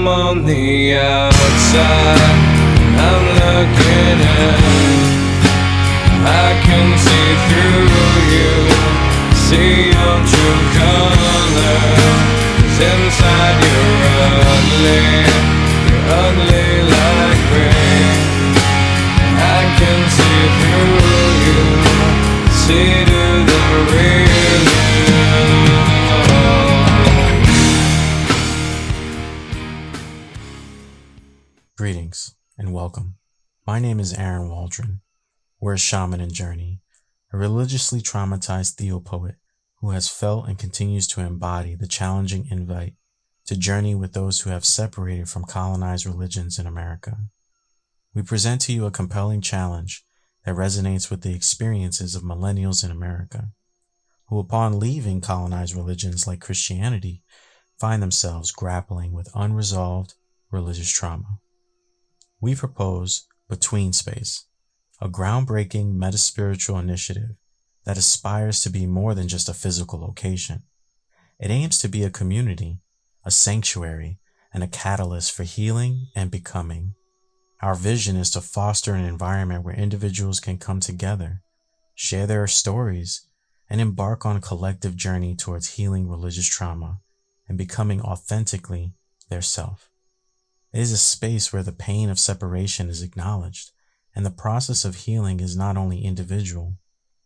I'm on the outside, I'm looking in. I can see through you, see your true colors. 'Cause inside you're ugly like rain. I can see through you, see to the real you. Greetings and welcome. My name is Aaron Waldron. We're a shaman in journey, a religiously traumatized Theopoet who has felt and continues to embody the challenging invite to journey with those who have separated from colonized religions in America. We present to you a compelling challenge that resonates with the experiences of millennials in America, who upon leaving colonized religions like Christianity, find themselves grappling with unresolved religious trauma. We propose Between Space, a groundbreaking meta-spiritual initiative that aspires to be more than just a physical location. It aims to be a community, a sanctuary, and a catalyst for healing and becoming. Our vision is to foster an environment where individuals can come together, share their stories, and embark on a collective journey towards healing religious trauma and becoming authentically their self. It is a space where the pain of separation is acknowledged, and the process of healing is not only individual,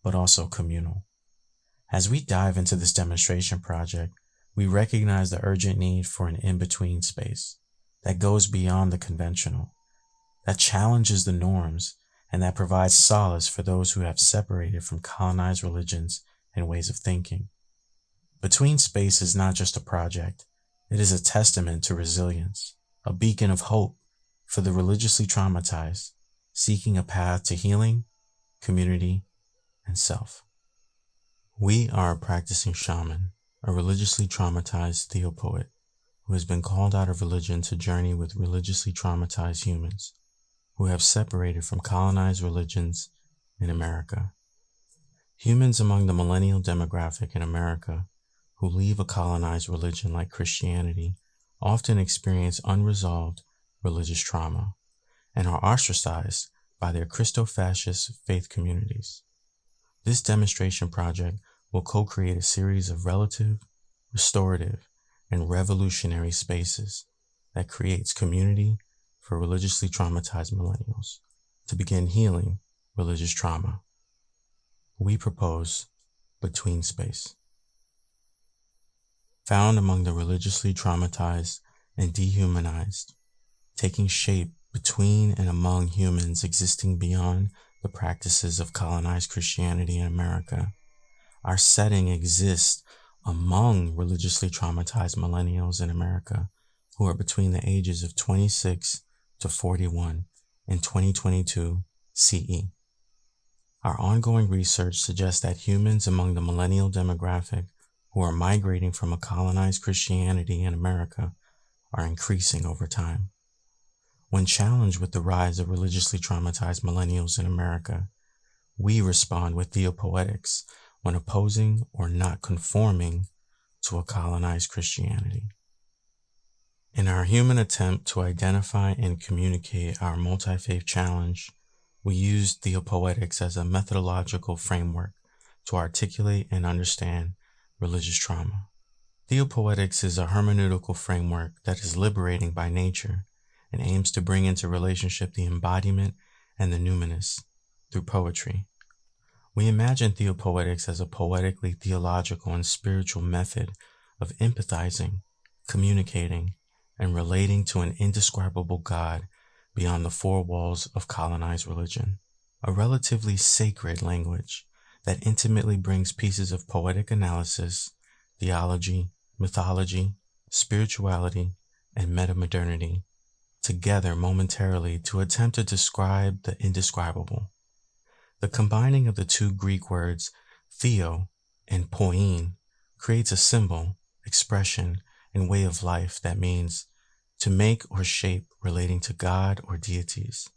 but also communal. As we dive into this demonstration project, we recognize the urgent need for an in-between space that goes beyond the conventional, that challenges the norms, and that provides solace for those who have separated from colonized religions and ways of thinking. Between Space is not just a project, it is a testament to resilience, a beacon of hope for the religiously traumatized, seeking a path to healing, community, and self. We are a practicing shaman, a religiously traumatized Theopoet who has been called out of religion to journey with religiously traumatized humans who have separated from colonized religions in America. Humans among the millennial demographic in America who leave a colonized religion like Christianity often experience unresolved religious trauma and are ostracized by their Christofascist faith communities. This demonstration project will co-create a series of relative, restorative, and revolutionary spaces that creates community for religiously traumatized millennials to begin healing religious trauma. We propose Between Space. Found among the religiously traumatized and dehumanized, taking shape between and among humans existing beyond the practices of colonized Christianity in America, our setting exists among religiously traumatized millennials in America who are between the ages of 26 to 41 in 2022 CE. Our ongoing research suggests that humans among the millennial demographic who are migrating from a colonized Christianity in America are increasing over time. When challenged with the rise of religiously traumatized millennials in America, we respond with theopoetics when opposing or not conforming to a colonized Christianity. In our human attempt to identify and communicate our multi-faith challenge, we use theopoetics as a methodological framework to articulate and understand religious trauma. Theopoetics is a hermeneutical framework that is liberating by nature and aims to bring into relationship the embodiment and the numinous through poetry. We imagine theopoetics as a poetically theological and spiritual method of empathizing, communicating, and relating to an indescribable God beyond the four walls of colonized religion, a relatively sacred language that intimately brings pieces of poetic analysis, theology, mythology, spirituality, and metamodernity together momentarily to attempt to describe the indescribable. The combining of the two Greek words theo and poiein creates a symbol, expression, and way of life that means to make or shape relating to God or deities.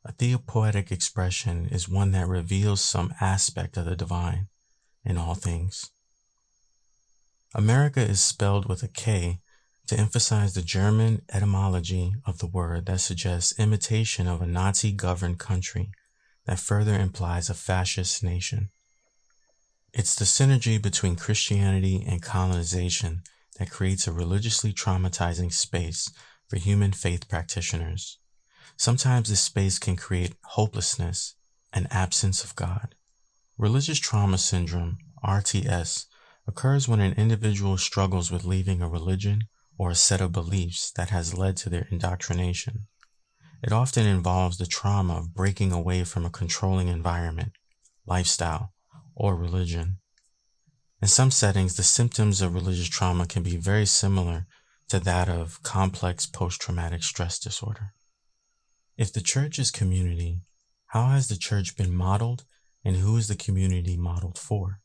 A theopoetic expression is one that reveals some aspect of the divine in all things. America is spelled with a K to emphasize the German etymology of the word that suggests imitation of a Nazi-governed country that further implies a fascist nation. It's the synergy between Christianity and colonization that creates a religiously traumatizing space for human faith practitioners. Sometimes this space can create hopelessness and absence of God. Religious trauma syndrome, RTS, occurs when an individual struggles with leaving a religion or a set of beliefs that has led to their indoctrination. It often involves the trauma of breaking away from a controlling environment, lifestyle, or religion. In some settings, the symptoms of religious trauma can be very similar to that of complex post-traumatic stress disorder. If the church is community, how has the church been modeled, and who is the community modeled for?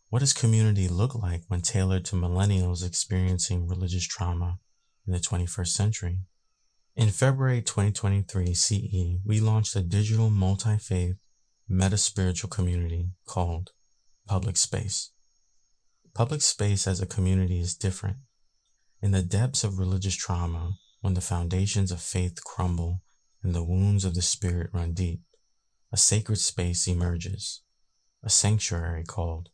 What does community look like when tailored to millennials experiencing religious trauma in the 21st century? In February 2023 CE, we launched a digital multi-faith meta-spiritual community called Public Space. Public space as a community is different. In the depths of religious trauma, when the foundations of faith crumble and the wounds of the spirit run deep, a sacred space emerges, a sanctuary called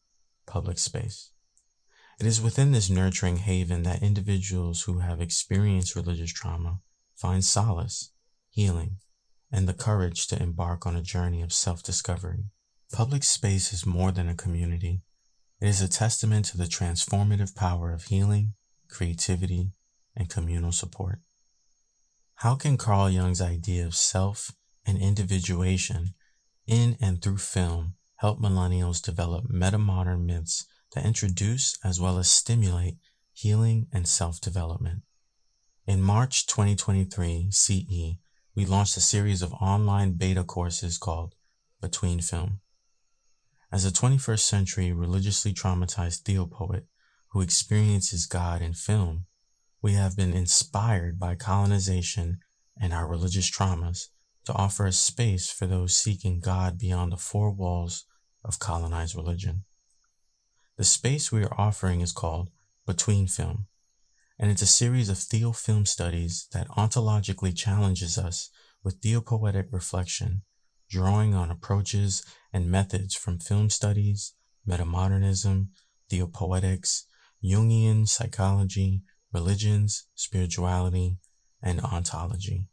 public space. It is within this nurturing haven that individuals who have experienced religious trauma find solace, healing, and the courage to embark on a journey of self-discovery. Public space is more than a community. It is a testament to the transformative power of healing, creativity, and communal support. How can Carl Jung's idea of self and individuation in and through film help millennials develop meta-modern myths that introduce as well as stimulate healing and self-development? In March 2023 CE, we launched a series of online beta courses called Between Film. As a 21st century religiously traumatized Theopoet who experiences God in film, we have been inspired by colonization and our religious traumas to offer a space for those seeking God beyond the four walls of colonized religion. The space we are offering is called Between Film, and it's a series of theo-film studies that ontologically challenges us with theopoetic reflection, drawing on approaches and methods from film studies, metamodernism, theopoetics, Jungian psychology, religions, spirituality, and ontology.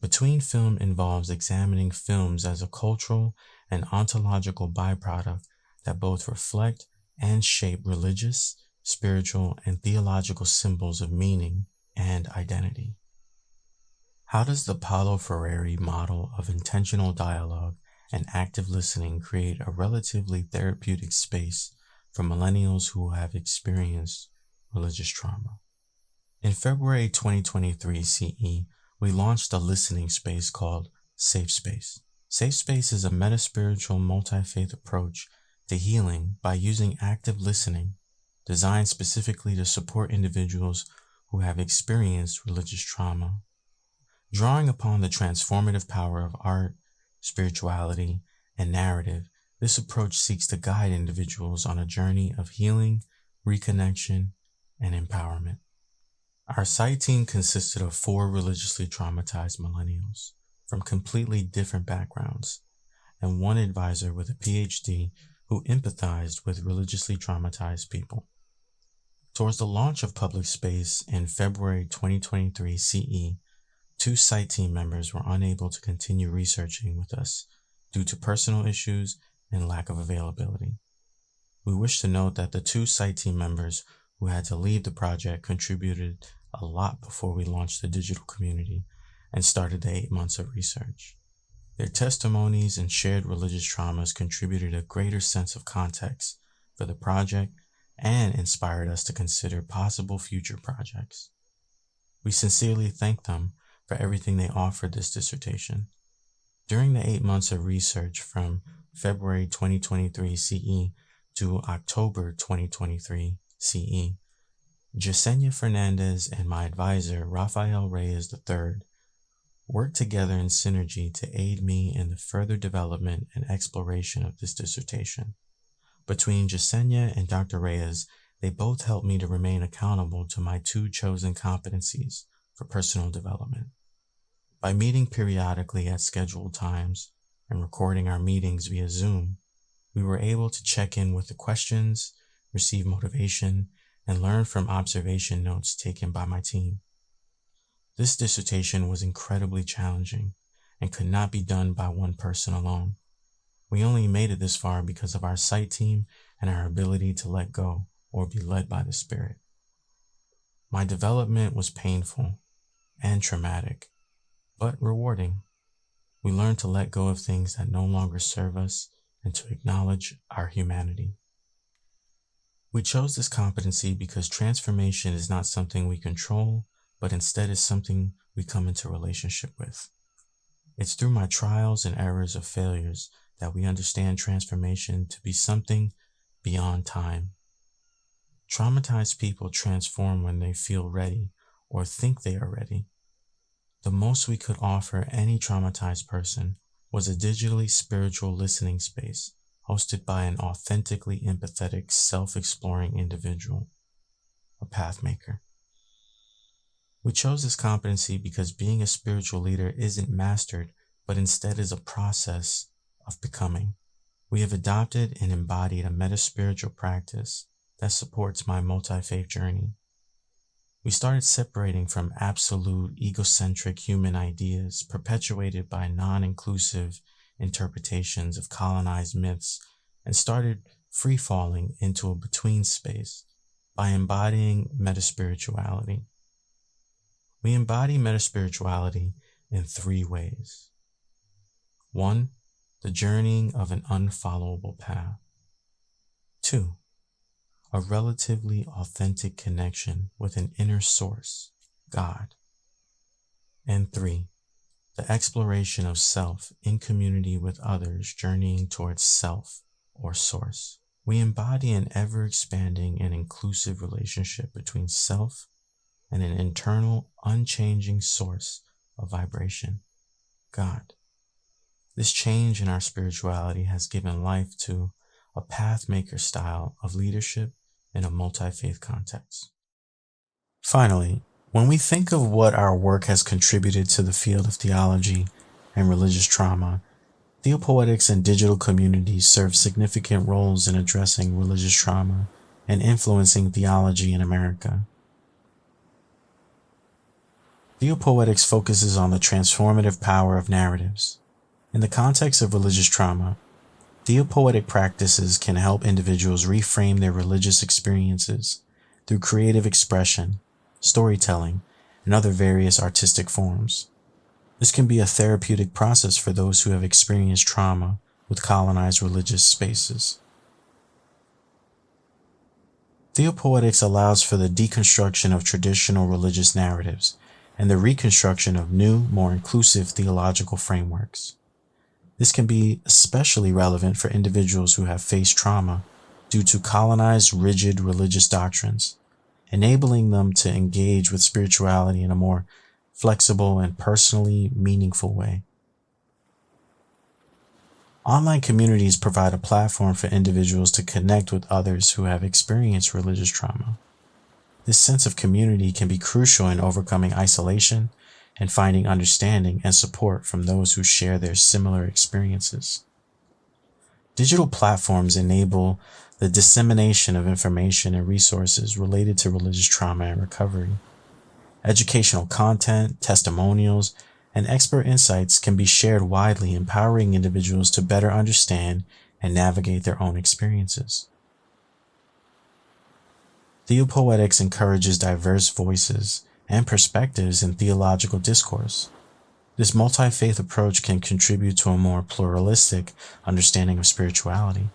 Between Film involves examining films as a cultural and ontological byproduct that both reflect and shape religious, spiritual, and theological symbols of meaning and identity. How does the Paulo Freire model of intentional dialogue and active listening create a relatively therapeutic space for millennials who have experienced religious trauma? In February 2023 CE, we launched a listening space called Safe Space. Safe Space is a meta-spiritual multi-faith approach to healing by using active listening, designed specifically to support individuals who have experienced religious trauma. Drawing upon the transformative power of art, spirituality, and narrative, this approach seeks to guide individuals on a journey of healing, reconnection, and empowerment. Our site team consisted of 4 religiously traumatized millennials from completely different backgrounds, and 1 advisor with a PhD who empathized with religiously traumatized people. Towards the launch of Public Space in February 2023 CE, 2 site team members were unable to continue researching with us due to personal issues and lack of availability. We wish to note that the 2 site team members who had to leave the project contributed a lot before we launched the digital community and started the 8 months of research. Their testimonies and shared religious traumas contributed a greater sense of context for the project and inspired us to consider possible future projects. We sincerely thank them for everything they offered this dissertation. During the 8 months of research from February 2023 CE to October 2023 CE, Yesenia Fernandez and my advisor, Rafael Reyes III, worked together in synergy to aid me in the further development and exploration of this dissertation. Between Yesenia and Dr. Reyes, They both help me to remain accountable to my two chosen competencies for personal development. By meeting periodically at scheduled times and recording our meetings via Zoom, we were able to check in with the questions, receive motivation, and learn from observation notes taken by my team. This dissertation was incredibly challenging and could not be done by one person alone. We only made it this far because of our site team and our ability to let go or be led by the Spirit. My development was painful and traumatic, but rewarding. We learned to let go of things that no longer serve us and to acknowledge our humanity. We chose this competency because transformation is not something we control, but instead is something we come into relationship with. It's through my trials and errors of failures that we understand transformation to be something beyond time. Traumatized people transform when they feel ready or think they are ready. The most we could offer any traumatized person was a digitally spiritual listening space hosted by an authentically empathetic, self-exploring individual, a pathmaker. We chose this competency because being a spiritual leader isn't mastered, but instead is a process of becoming. We have adopted and embodied a meta-spiritual practice that supports my multi-faith journey. We started separating from absolute, egocentric human ideas perpetuated by non-inclusive interpretations of colonized myths and started free-falling into a between space by embodying meta-spirituality. We embody meta-spirituality in 3 ways. 1, the journeying of an unfollowable path. 2, a relatively authentic connection with an inner source, God. And 3, the exploration of self in community with others journeying towards self or source. We embody an ever-expanding and inclusive relationship between self and an internal, unchanging source of vibration, God. This change in our spirituality has given life to a pathmaker style of leadership in a multi-faith context. Finally, when we think of what our work has contributed to the field of theology and religious trauma, theopoetics and digital communities serve significant roles in addressing religious trauma and influencing theology in Amerika. Theopoetics focuses on the transformative power of narratives. In the context of religious trauma, theopoetic practices can help individuals reframe their religious experiences through creative expression, storytelling, and other various artistic forms. This can be a therapeutic process for those who have experienced trauma with colonized religious spaces. Theopoetics allows for the deconstruction of traditional religious narratives and the reconstruction of new, more inclusive theological frameworks. This can be especially relevant for individuals who have faced trauma due to colonized, rigid religious doctrines, enabling them to engage with spirituality in a more flexible and personally meaningful way. Online communities provide a platform for individuals to connect with others who have experienced religious trauma. This sense of community can be crucial in overcoming isolation and finding understanding and support from those who share their similar experiences. Digital platforms enable the dissemination of information and resources related to religious trauma and recovery. Educational content, testimonials, and expert insights can be shared widely, empowering individuals to better understand and navigate their own experiences. Theopoetics encourages diverse voices and perspectives in theological discourse. This multi-faith approach can contribute to a more pluralistic understanding of spirituality,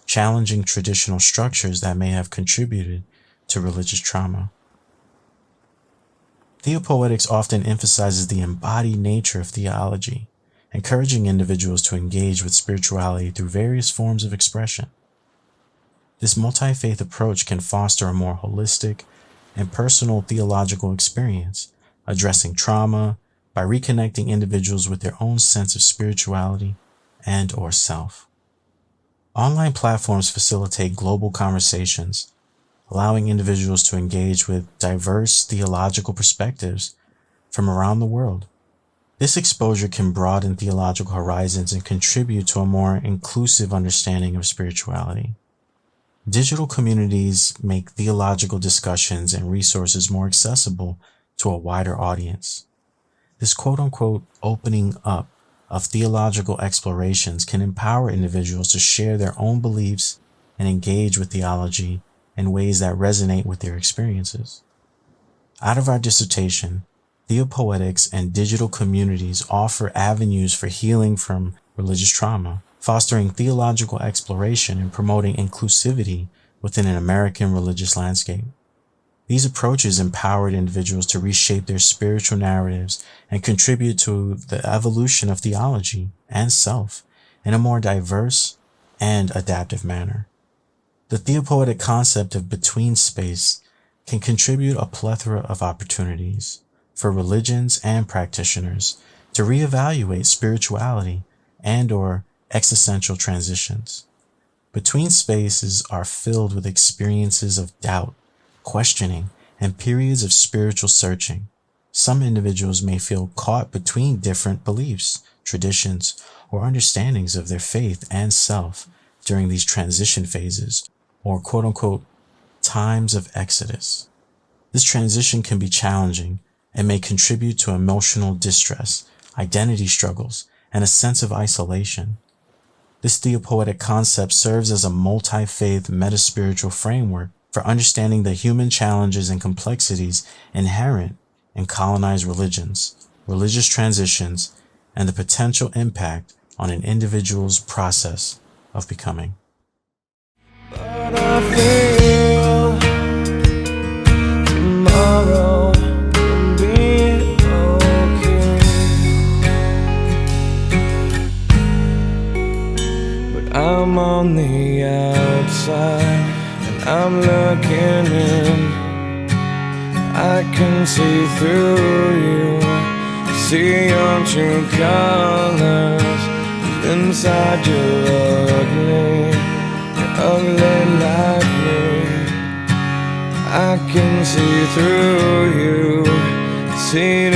challenging traditional structures that may have contributed to religious trauma. Theopoetics often emphasizes the embodied nature of theology, encouraging individuals to engage with spirituality through various forms of expression. This multi-faith approach can foster a more holistic and personal theological experience, addressing trauma by reconnecting individuals with their own sense of spirituality and/or self. Online platforms facilitate global conversations, allowing individuals to engage with diverse theological perspectives from around the world. This exposure can broaden theological horizons and contribute to a more inclusive understanding of spirituality. Digital communities make theological discussions and resources more accessible to a wider audience. This quote-unquote opening up of theological explorations can empower individuals to share their own beliefs and engage with theology in ways that resonate with their experiences. Out of our dissertation, Theopoetics and digital communities offer avenues for healing from religious trauma, fostering theological exploration and promoting inclusivity within an American religious landscape. These approaches empowered individuals to reshape their spiritual narratives and contribute to the evolution of theology and self in a more diverse and adaptive manner. The theopoetic concept of between space can contribute a plethora of opportunities for religions and practitioners to reevaluate spirituality and/or existential transitions. Between spaces are filled with experiences of doubt, questioning, and periods of spiritual searching. Some individuals may feel caught between different beliefs, traditions, or understandings of their faith and self during these transition phases, or quote-unquote times of exodus. This transition can be challenging and may contribute to emotional distress, identity struggles, and a sense of isolation. This theopoetic concept serves as a multi-faith meta-spiritual framework for understanding the human challenges and complexities inherent in colonized religions, religious transitions, and the potential impact on an individual's process of becoming. But I feel tomorrow will be okay. But I'm on the outside and I'm looking in. I can see through you, see your true colors. Inside you're ugly like me. I can see through you, see